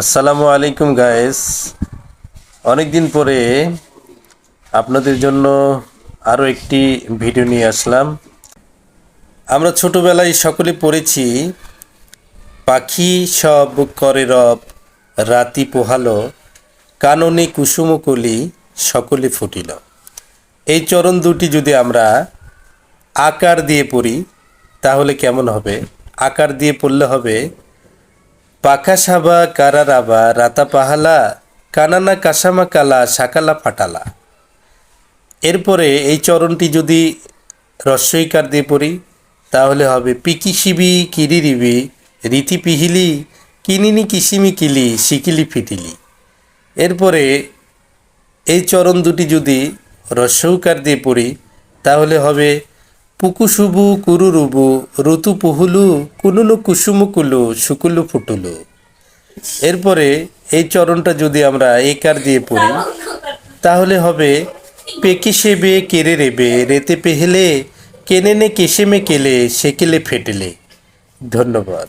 আসসালামু আলাইকুম গাইস। অনেক দিন পরে আপনাদের জন্য আরও একটি ভিডিও নিয়ে আসলাম। আমরা ছোটবেলায় সকলে পড়েছি, পাখি সব করে রব, রাতি পোহালো, কাননে কুসুমকলি সকলে ফুটিল। এই চরণ দুটি যদি আমরা আকার দিয়ে পড়ি তাহলে কেমন হবে? আকার দিয়ে পড়লে হবে, পাখা সাবা কারা রাবা রাতা পাহালা, কানানা কাসামা কালা সাকালা ফাটালা। এরপরে এই চরণটি যদি রস্বইকার দিয়ে পড়ি তাহলে হবে, পিকি শিবি কিরিরিবি রীতি পিহিলি, কিনিনি কিসিমি কিলি শিকিলি ফিটিলি। এরপরে এই চরণ দুটি যদি রস্বউকার দিয়ে পড়ি তাহলে হবে, পুকুশুবু কুরুরুবু ঋতু পুহুলু কুনুনু কুসুমুকুলু শুকুলু ফুটুলু। এরপরে এই চরণটা যদি আমরা একার দিয়ে পড়ি তাহলে হবে, পেকে সেবে কেড়ে রেবে রেতে পেহেলে, কেনেনে কেশেমে কেলে সেকেলে ফেটেলে। ধন্যবাদ।